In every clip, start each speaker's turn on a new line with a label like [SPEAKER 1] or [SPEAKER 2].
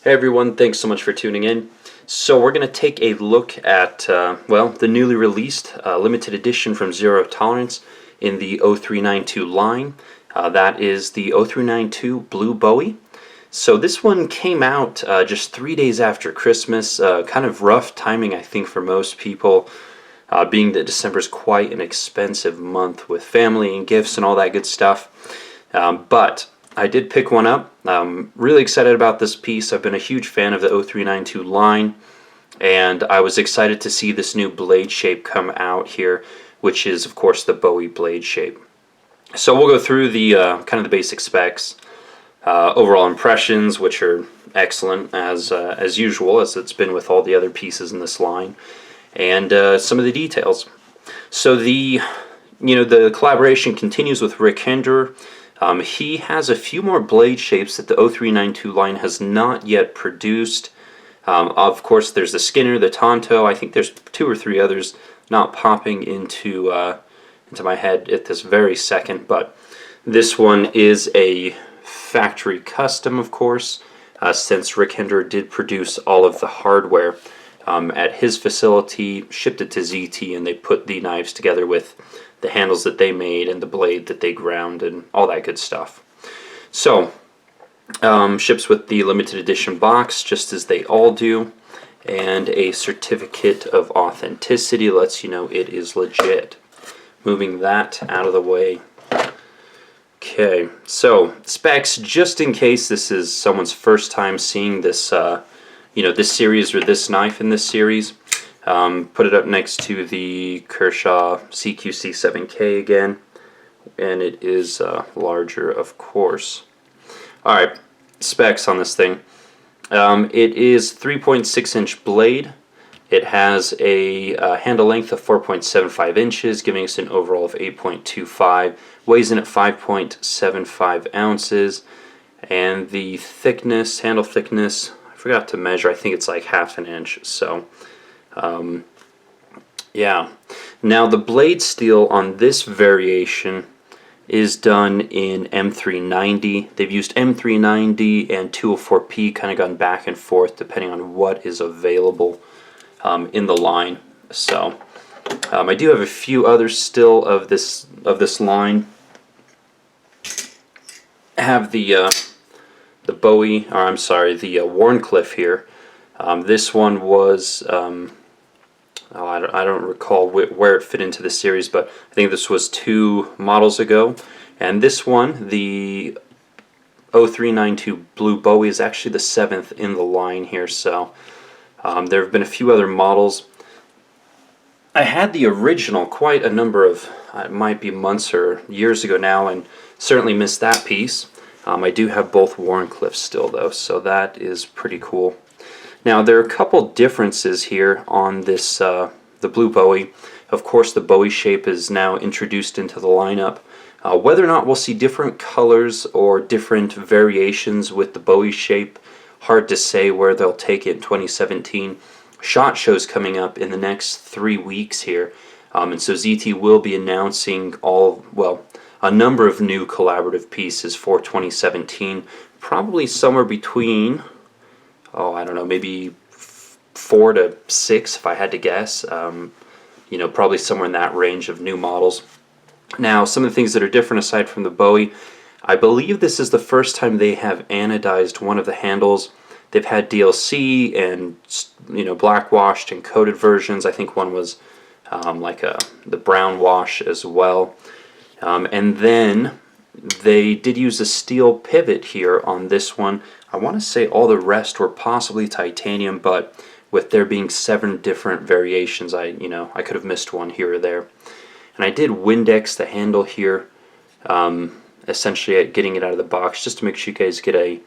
[SPEAKER 1] Hey everyone, thanks so much for tuning in. So we're going to take a look at, well, the newly released limited edition from Zero Tolerance in the 0392 line. That is the 0392 BluBowie. So this one came out just 3 days after Christmas. Kind of rough timing, I think, for most people, being that December's quite an expensive month with family and gifts and all that good stuff. But I did pick one up. I'm really excited about this piece. I've been a huge fan of the 0392 line, and I was excited to see this new blade shape come out here, which is, of course, the Bowie blade shape. So we'll go through the kind of the basic specs, overall impressions, which are excellent as usual, as it's been with all the other pieces in this line, and some of the details. So the collaboration continues with Rick Hinderer. He has a few more blade shapes that the 0392 line has not yet produced. Of course, there's the Skinner, the Tonto. I think there's 2 or 3 others not popping into my head at this very second. But this one is a factory custom, of course, since Rick Hinderer did produce all of the hardware at his facility, shipped it to ZT, and they put the knives together with the handles that they made and the blade that they ground and all that good stuff. So, ships with the limited edition box, just as they all do, and a certificate of authenticity lets you know it is legit. Moving that out of the way. Okay, so specs, just in case this is someone's first time seeing this, this series or this knife in this series. Put it up next to the Kershaw CQC7K again, and it is larger, of course. Alright, specs on this thing. It is 3.6 inch blade. It has a handle length of 4.75 inches, giving us an overall of 8.25. Weighs in at 5.75 ounces. And the thickness, handle thickness, I forgot to measure, I think it's like half an inch. So, yeah. Now the blade steel on this variation is done in M390. They've used M390 and 204P, kind of gone back and forth depending on what is available in the line. So I do have a few others still of this line. I have the Bowie, or I'm sorry, the Warncliffe here. This one was I don't recall where it fit into the series, but I think this was 2 models ago. And this one, the 0392 BluBowie, is actually the 7th in the line here. So there have been a few other models. I had the original quite a number of, it might be months or years ago now, and certainly missed that piece. I do have both Warncliffes still though, so that is pretty cool. Now there are a couple differences here on this the BluBowie. Of course, the Bowie shape is now introduced into the lineup. Whether or not we'll see different colors or different variations with the Bowie shape, hard to say where they'll take it in 2017. SHOT Show's coming up in the next 3 weeks here, and so ZT will be announcing a number of new collaborative pieces for 2017, probably somewhere between, I don't know, maybe 4 to 6 if I had to guess. Probably somewhere in that range of new models. Now, some of the things that are different aside from the Bowie, I believe this is the first time they have anodized one of the handles. They've had DLC and black washed and coated versions. I think one was the brown wash as well. And then they did use a steel pivot here on this one. I want to say all the rest were possibly titanium, but with there being 7 different variations, I could have missed one here or there. And I did Windex the handle here, essentially at getting it out of the box, just to make sure you guys get a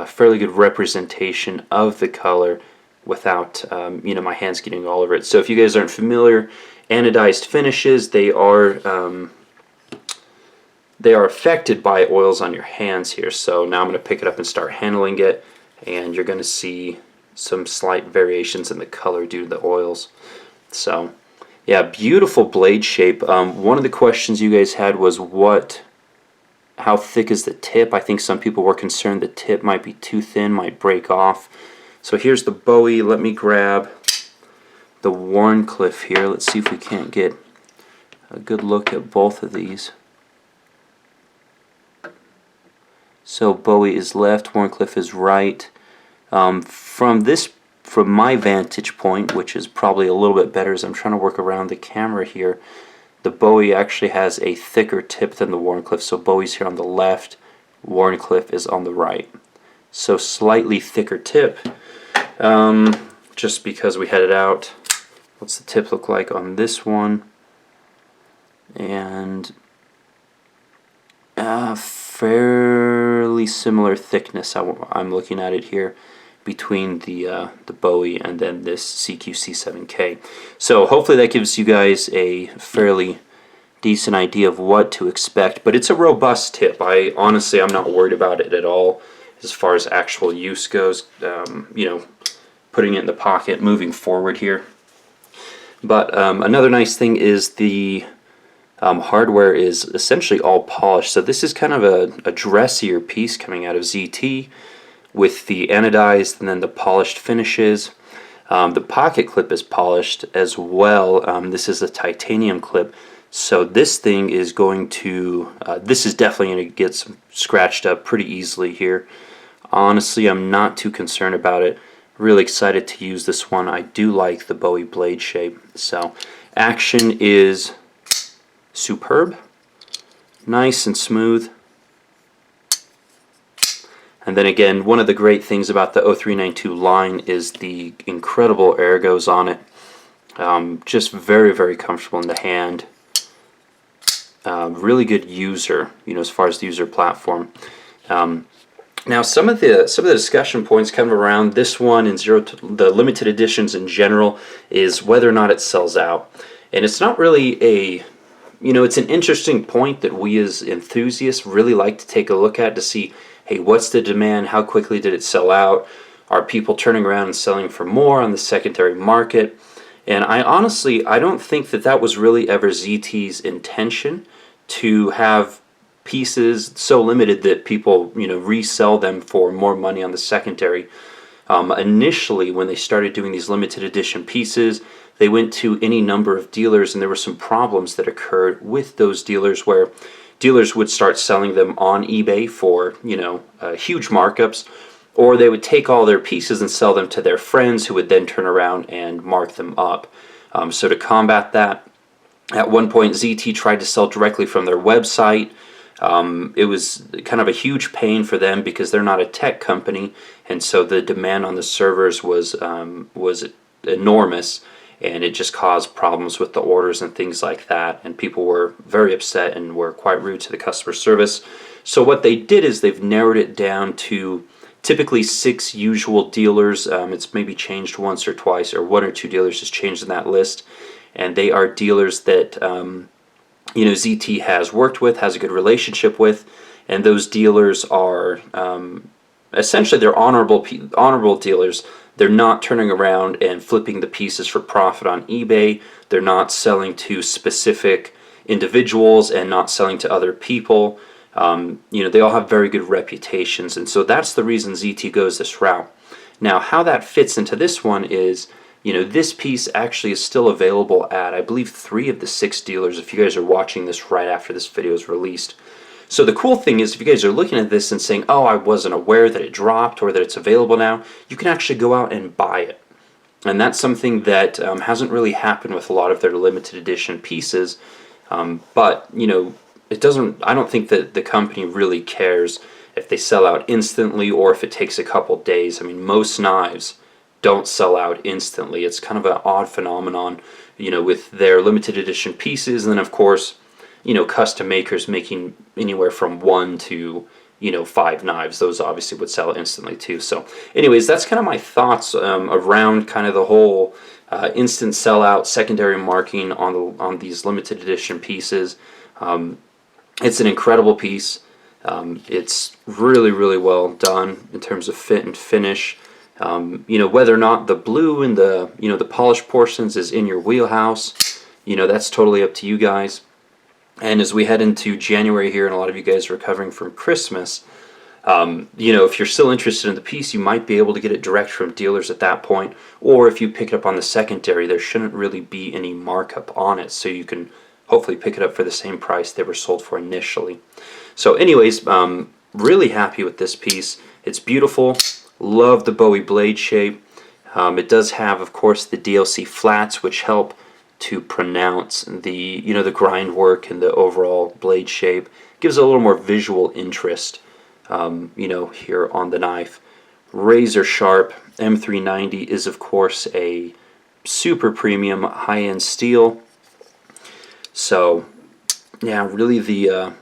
[SPEAKER 1] fairly good representation of the color without my hands getting all over it. So if you guys aren't familiar, anodized finishes, they are affected by oils on your hands here. So now I'm going to pick it up and start handling it, and you're going to see some slight variations in the color due to the oils. So yeah, beautiful blade shape. One of the questions you guys had was what how thick is the tip. I think some people were concerned the tip might be too thin, might break off. So here's the Bowie. Let me grab the Wharncliffe here. Let's see if we can't get a good look at both of these. So Bowie is left, Wharncliffe is right. From my vantage point, which is probably a little bit better as I'm trying to work around the camera here, the Bowie actually has a thicker tip than the Wharncliffe. So Bowie's here on the left, Wharncliffe is on the right. So slightly thicker tip, just because we had it out. What's the tip look like on this one? And fairly similar thickness. I'm looking at it here between the Bowie and then this CQC7K. So hopefully that gives you guys a fairly decent idea of what to expect. But it's a robust tip. Honestly, I'm not worried about it at all as far as actual use goes. You know, putting it in the pocket, moving forward here. But another nice thing is the hardware is essentially all polished. So this is kind of a dressier piece coming out of ZT with the anodized and then the polished finishes. The pocket clip is polished as well. This is a titanium clip. So this thing is going to, this is definitely going to get scratched up pretty easily here. Honestly, I'm not too concerned about it. Really excited to use this one. I do like the Bowie blade shape. So action is superb, nice and smooth. And then again, one of the great things about the 0392 line is the incredible ergos on it. Just very, very comfortable in the hand. Really good user, you know, as far as the user platform. Now, some of the discussion points kind of around this one and the limited editions in general is whether or not it sells out. And it's not really a, you know, it's an interesting point that we as enthusiasts really like to take a look at to see, hey, what's the demand? How quickly did it sell out? Are people turning around and selling for more on the secondary market? And I honestly don't think that was really ever ZT's intention, to have pieces so limited that people, you know, resell them for more money on the secondary. Initially, when they started doing these limited edition pieces, they went to any number of dealers, and there were some problems that occurred with those dealers where dealers would start selling them on eBay for, you know, huge markups, or they would take all their pieces and sell them to their friends who would then turn around and mark them up. So to combat that, at one point ZT tried to sell directly from their website. It was kind of a huge pain for them because they're not a tech company, and so the demand on the servers was enormous, and it just caused problems with the orders and things like that, and people were very upset and were quite rude to the customer service. So what they did is they've narrowed it down to typically 6 usual dealers. It's maybe changed once or twice, or 1 or 2 dealers just changed in that list, and they are dealers that you know, ZT has worked with, has a good relationship with, and those dealers are essentially, they're honorable dealers. They're not turning around and flipping the pieces for profit on eBay. They're not selling to specific individuals and not selling to other people. You know, they all have very good reputations, and so that's the reason ZT goes this route. Now, how that fits into this one is, you know, this piece actually is still available at, I believe, 3 of the 6 dealers, if you guys are watching this right after this video is released. So the cool thing is, if you guys are looking at this and saying, oh, I wasn't aware that it dropped or that it's available now, you can actually go out and buy it. And that's something that hasn't really happened with a lot of their limited edition pieces. But, you know, it doesn't, I don't think that the company really cares if they sell out instantly or if it takes a couple days. I mean, most knives don't sell out instantly. It's kind of an odd phenomenon, you know, with their limited edition pieces. And then, of course, you know, custom makers making anywhere from 1 to, you know, 5 knives. Those obviously would sell instantly too. So anyways, that's kind of my thoughts around kind of the whole instant sellout, secondary marking on these limited edition pieces. It's an incredible piece. It's really, really well done in terms of fit and finish. You know, whether or not the blue and the, you know, the polished portions is in your wheelhouse, you know, that's totally up to you guys. And as we head into January here, and a lot of you guys are recovering from Christmas, you know, if you're still interested in the piece, you might be able to get it direct from dealers at that point, or if you pick it up on the secondary, there shouldn't really be any markup on it, so you can hopefully pick it up for the same price they were sold for initially. So anyways, really happy with this piece. It's beautiful. Love the Bowie blade shape. It does have, of course, the DLC flats, which help to pronounce the, you know, the grind work and the overall blade shape. Gives it a little more visual interest, you know, here on the knife. Razor sharp. M390 is, of course, a super premium high-end steel. So, yeah, really the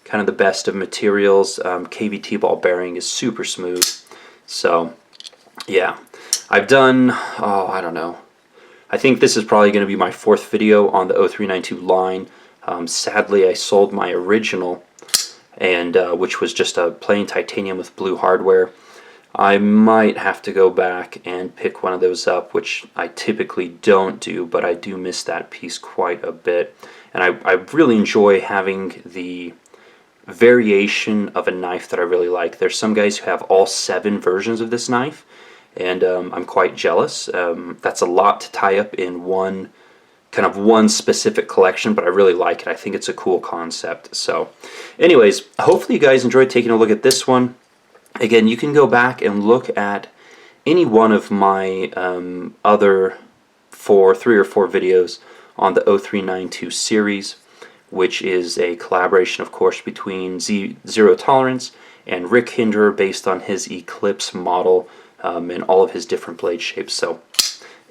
[SPEAKER 1] kind of the best of materials. KVT ball bearing is super smooth. So, yeah. I've done, oh, I don't know. I think this is probably going to be my 4th video on the 0392 line. Sadly, I sold my original, and which was just a plain titanium with blue hardware. I might have to go back and pick one of those up, which I typically don't do, but I do miss that piece quite a bit. And I really enjoy having the variation of a knife that I really like. There's some guys who have all 7 versions of this knife, and I'm quite jealous. That's a lot to tie up in one specific collection, but I really like it. I think it's a cool concept. So anyways, hopefully you guys enjoyed taking a look at this one. Again, you can go back and look at any one of my other 3 or 4 videos on the 0392 series, which is a collaboration, of course, between Zero Tolerance and Rick Hinderer based on his Eclipse model and all of his different blade shapes. So,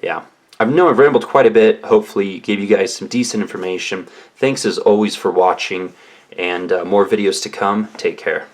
[SPEAKER 1] yeah. I know I've rambled quite a bit. Hopefully gave you guys some decent information. Thanks as always for watching, and more videos to come. Take care.